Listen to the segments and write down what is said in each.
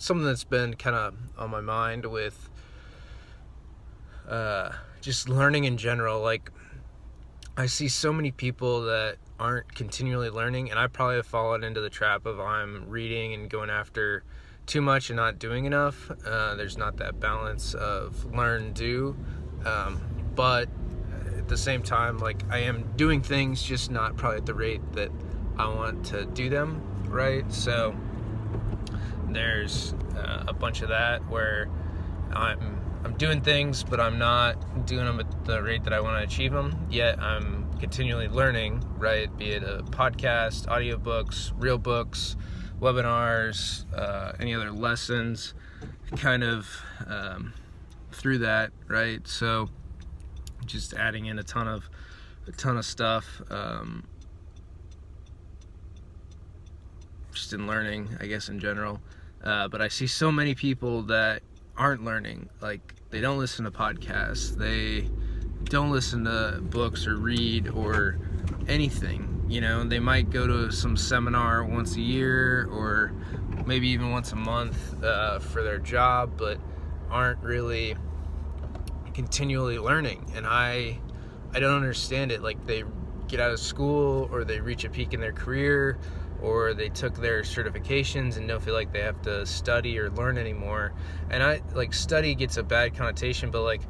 something that's been kind of on my mind with just learning in general. Like, I see so many people that aren't continually learning, and I probably have fallen into the trap of I'm reading and going after too much and not doing enough. There's not that balance of learn, do, but at the same time, like, I am doing things, just not probably at the rate that I want to do them, right? So there's a bunch of that where I'm doing things, but I'm not doing them at the rate that I want to achieve them. Yet I'm continually learning, right? Be it a podcast, audiobooks, real books, webinars, any other lessons, kind of through that, right? So just adding in a ton of stuff, just in learning, I guess, in general. But I see so many people that aren't learning. Like, they don't listen to podcasts, they don't listen to books or read or anything. You know, they might go to some seminar once a year or maybe even once a month for their job, but aren't really continually learning. And I don't understand it. Like, they get out of school, or they reach a peak in their career, or they took their certifications and don't feel like they have to study or learn anymore. And I, like, study gets a bad connotation, but like,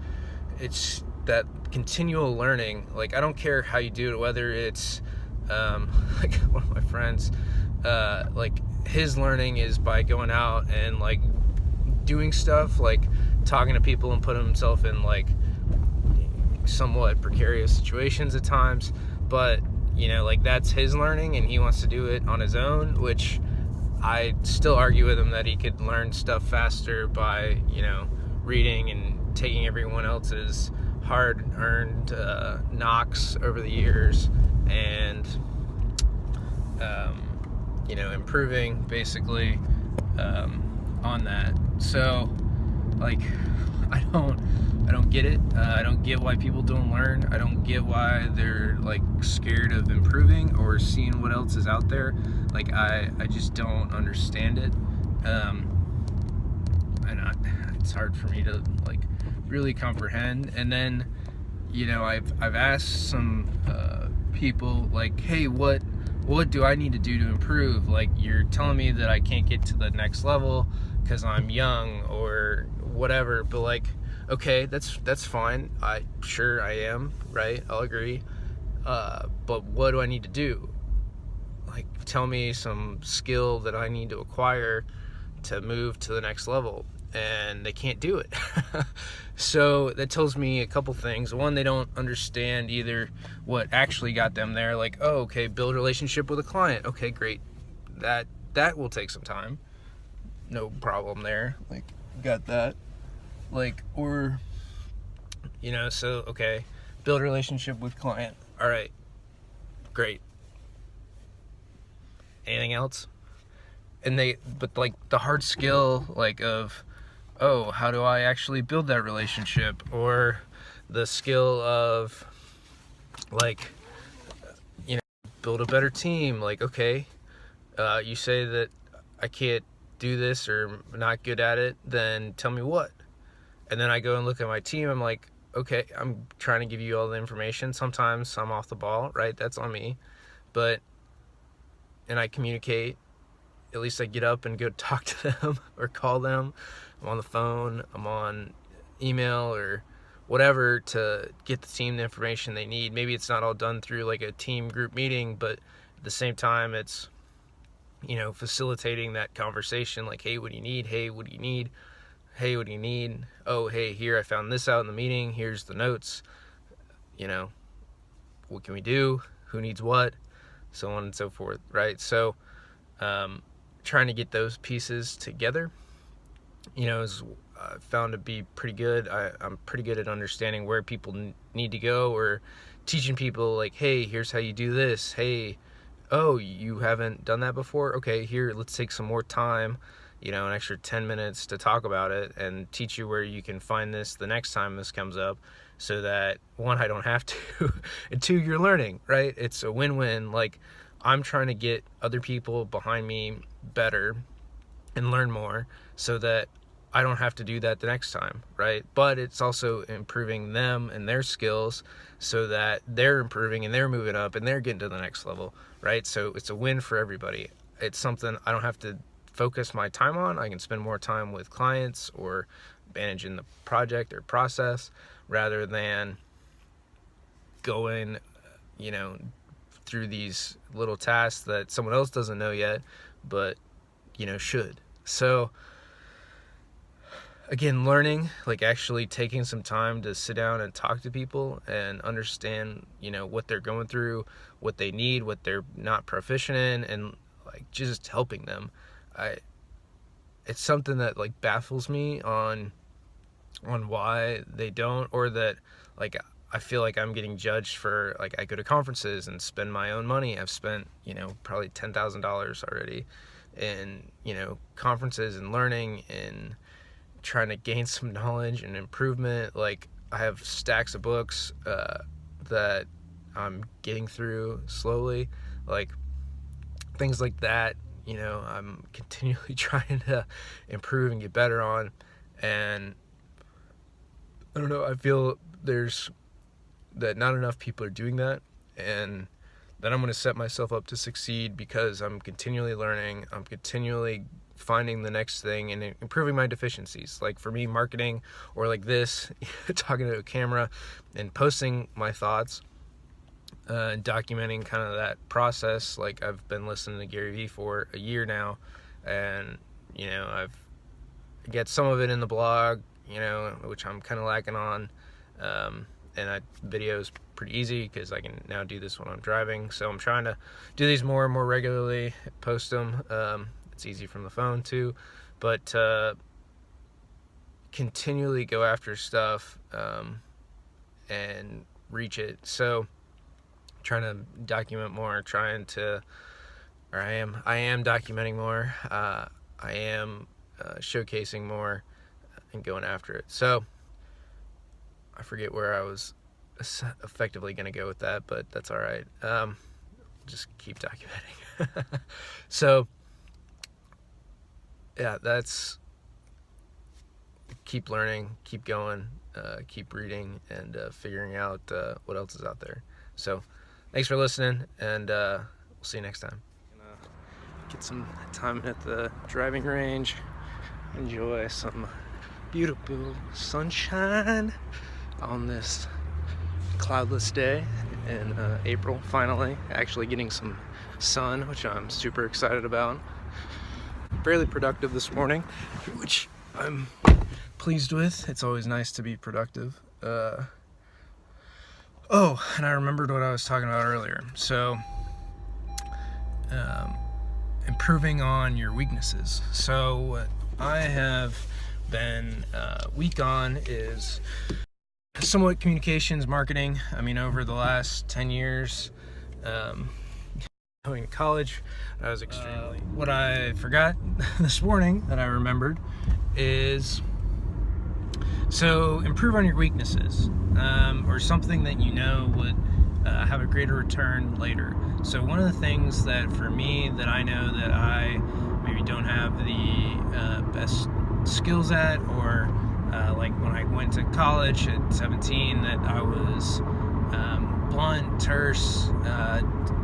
it's that continual learning. Like, I don't care how you do it, whether it's like one of my friends, like, his learning is by going out and like doing stuff, like talking to people and putting himself in like somewhat precarious situations at times, but you know, like, that's his learning and he wants to do it on his own, which I still argue with him that he could learn stuff faster by, you know, reading and taking everyone else's hard-earned knocks over the years and you know, improving basically on that. So like, I don't get it. I don't get why people don't learn. I don't get why they're like scared of improving or seeing what else is out there. Like, I just don't understand it. It's hard for me to like really comprehend. And then, you know, I've asked some people, like, hey, what do I need to do to improve? Like, you're telling me that I can't get to the next level because I'm young or whatever, but like, okay, that's fine. Sure I am, right? I'll agree. But what do I need to do? Like, tell me some skill that I need to acquire to move to the next level. And they can't do it. So that tells me a couple things. One, they don't understand either what actually got them there. Like, oh, okay, build a relationship with a client. Okay, great. That will take some time. No problem there. Like, got that. Like, or, you know, so, okay, build a relationship with client. All right, great. Anything else? But like, the hard skill, like, of, oh, how do I actually build that relationship? Or the skill of, like, you know, build a better team. Like, okay, you say that I can't do this or not good at it, then tell me what. And then I go and look at my team. I'm like, okay, I'm trying to give you all the information. Sometimes I'm off the ball, right? That's on me. And I communicate. At least I get up and go talk to them or call them. I'm on the phone, I'm on email or whatever to get the team the information they need. Maybe it's not all done through like a team group meeting, but at the same time, it's, you know, facilitating that conversation. Like, hey, what do you need? Hey, what do you need? Hey, what do you need? Oh, hey, here, I found this out in the meeting. Here's the notes. You know, what can we do? Who needs what? So on and so forth, right? So, trying to get those pieces together, you know, is found to be pretty good. I'm pretty good at understanding where people need to go, or teaching people like, hey, here's how you do this. Hey, oh, you haven't done that before? Okay, here, let's take some more time, you know, an extra 10 minutes to talk about it and teach you where you can find this the next time this comes up, so that, one, I don't have to, and two, you're learning, right? It's a win-win. Like, I'm trying to get other people behind me better, and learn more so that I don't have to do that the next time, right? But it's also improving them and their skills so that they're improving and they're moving up and they're getting to the next level, right? So it's a win for everybody. It's something I don't have to focus my time on. I can spend more time with clients or managing the project or process rather than going, through these little tasks that someone else doesn't know yet, but, should. So again, learning, like actually taking some time to sit down and talk to people and understand, what they're going through, what they need, what they're not proficient in, and like just helping them. It's something that like baffles me on why they don't, or that like I feel like I'm getting judged for, like, I go to conferences and spend my own money. I've spent, probably $10,000 already in, conferences and learning and trying to gain some knowledge and improvement. Like, I have stacks of books that I'm getting through slowly, like things like that. I'm continually trying to improve and get better on, and I don't know, I feel that not enough people are doing that, and that I'm going to set myself up to succeed because I'm continually learning, I'm continually finding the next thing and improving my deficiencies. Like for me, marketing, or like this, talking to a camera and posting my thoughts, and documenting kind of that process. Like I've been listening to Gary Vee for a year now, and I've get some of it in the blog, which I'm kind of lacking on. And video is pretty easy because I can now do this when I'm driving. So I'm trying to do these more and more regularly, post them. It's easy from the phone too, but continually go after stuff and reach it. So trying to document more, I am documenting more. I am showcasing more and going after it. So I forget where I was effectively going to go with that, but that's all right. Just keep documenting. So, yeah, that's keep learning, keep going, keep reading, and figuring out what else is out there. So, thanks for listening, and we'll see you next time. Get some time at the driving range, enjoy some beautiful sunshine on this cloudless day in April. Finally actually getting some sun, which I'm super excited about. Fairly productive this morning, which I'm pleased with. It's always nice to be productive. And I remembered what I was talking about earlier. So improving on your weaknesses. So what I have been weak on is somewhat communications, marketing. I mean, over the last 10 years, going to college, I was extremely... what I forgot this morning that I remembered is, so improve on your weaknesses, or something that would have a greater return later. So one of the things that for me that I know that I maybe don't have the best skills at, or like when I went to college at 17, that I was blunt, terse,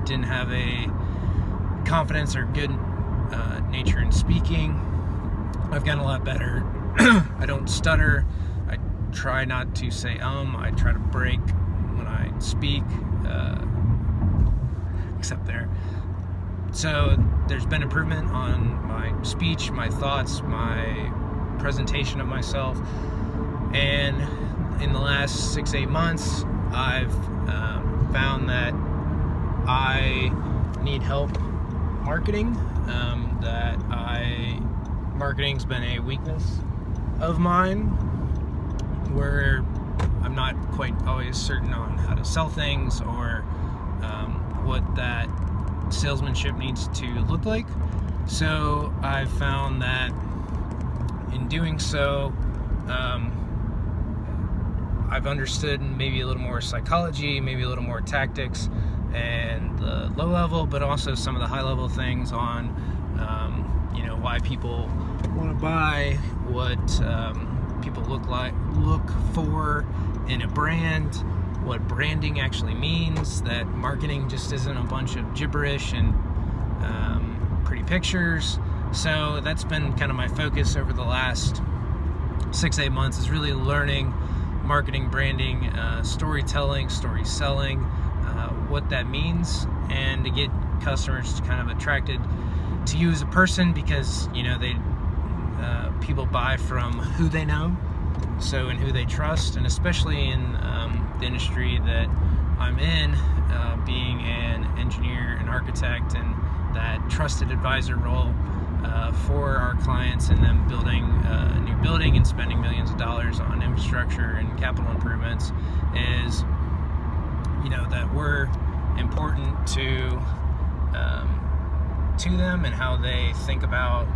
didn't have a confidence or good nature in speaking. I've gotten a lot better. I don't stutter. I try not to say I try to break when I speak, except there. So there's been improvement on my speech, my thoughts, my presentation of myself, and in the last 6-8 months I've found that I need help marketing, marketing's been a weakness of mine, where I'm not quite always certain on how to sell things, or what that salesmanship needs to look like. So I've found that in doing so, I've understood maybe a little more psychology, maybe a little more tactics, and the low level, but also some of the high level things on, why people want to buy what people look for in a brand, what branding actually means, that marketing just isn't a bunch of gibberish and pretty pictures. So that's been kind of my focus over the last 6-8 months, is really learning marketing, branding, storytelling, story selling, what that means, and to get customers kind of attracted to you as a person, because people buy from who they know, so, and who they trust. And especially in the industry that I'm in, being an engineer, an architect, and that trusted advisor role for our clients, and them building a new building and spending millions of dollars on infrastructure and capital improvements, is that we're important to them, and how they think about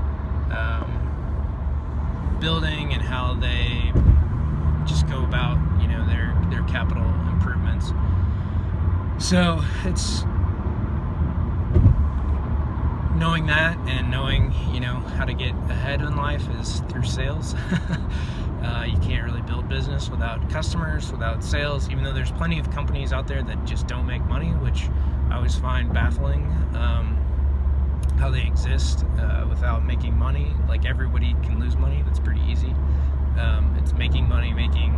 building, and how they just go about their capital improvements. So it's knowing that, and knowing how to get ahead in life is through sales. You can't really build business without customers, without sales, even though there's plenty of companies out there that just don't make money, which I always find baffling, how they exist without making money. Like, everybody can lose money. That's pretty easy. It's making money, making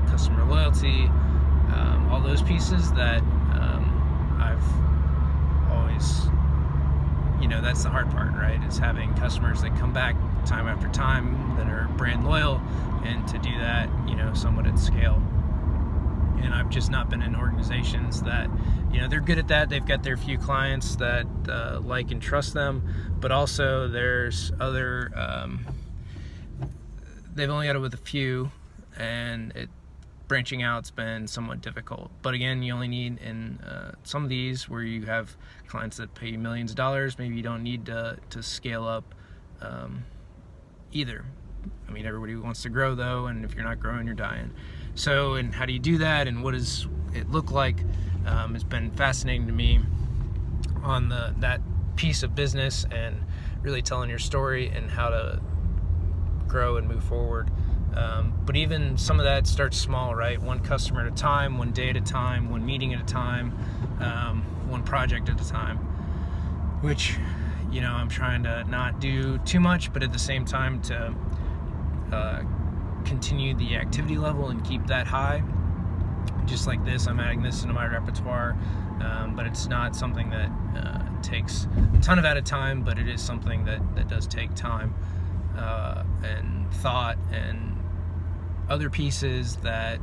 customer loyalty, all those pieces that I've always, that's the hard part, right? Is having customers that come back time after time, that are brand loyal, and to do that, somewhat at scale. And I've just not been in organizations that, they're good at that. They've got their few clients that like and trust them, but also there's other, they've only got it with a few, and branching out's been somewhat difficult. But again, you only need, in some of these where you have clients that pay you millions of dollars, maybe you don't need to scale up either. I mean, everybody wants to grow though, and if you're not growing, you're dying. So, and how do you do that, and what does it look like? It's been fascinating to me on that piece of business, and really telling your story and how to grow and move forward. But even some of that starts small, right? One customer at a time, one day at a time, one meeting at a time, one project at a time, which, I'm trying to not do too much, but at the same time to continue the activity level and keep that high. Just like this, I'm adding this into my repertoire, but it's not something that takes a ton of at a time, but it is something that does take time and thought and other pieces that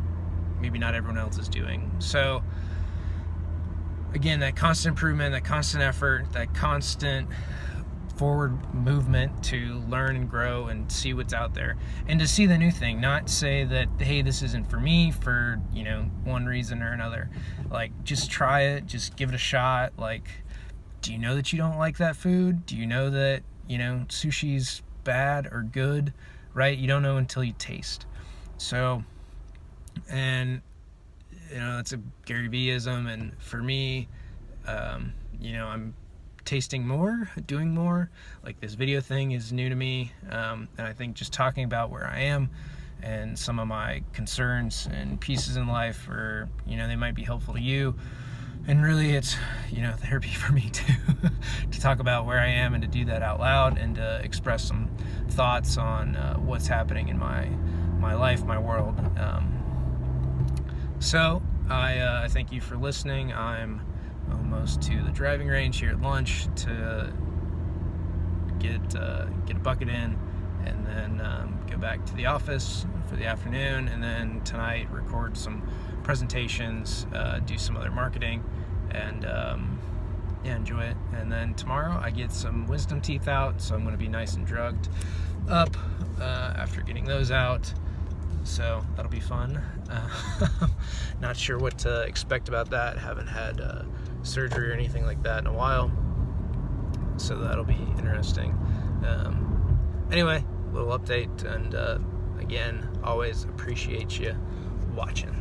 maybe not everyone else is doing. So again, that constant improvement, that constant effort, that constant forward movement to learn and grow and see what's out there, and to see the new thing, not say that, hey, this isn't for me for one reason or another. Like, just try it, just give it a shot. Like, do you know that you don't like that food? Do you know that sushi's bad or good, right? You don't know until you taste. So, and it's a Gary Vee-ism, and for me, I'm tasting more, doing more. Like, this video thing is new to me, and I think just talking about where I am and some of my concerns and pieces in life, or they might be helpful to you. And really, it's therapy for me too, to talk about where I am and to do that out loud, and to express some thoughts on what's happening in my life, my world. So I thank you for listening. I'm almost to the driving range here at lunch to get a bucket in, and then go back to the office for the afternoon, and then tonight record some presentations, do some other marketing, and enjoy it. And then tomorrow I get some wisdom teeth out, so I'm going to be nice and drugged up after getting those out. So that'll be fun. Not sure what to expect about that. Haven't had surgery or anything like that in a while, so that'll be interesting. Anyway, little update, and again, always appreciate you watching.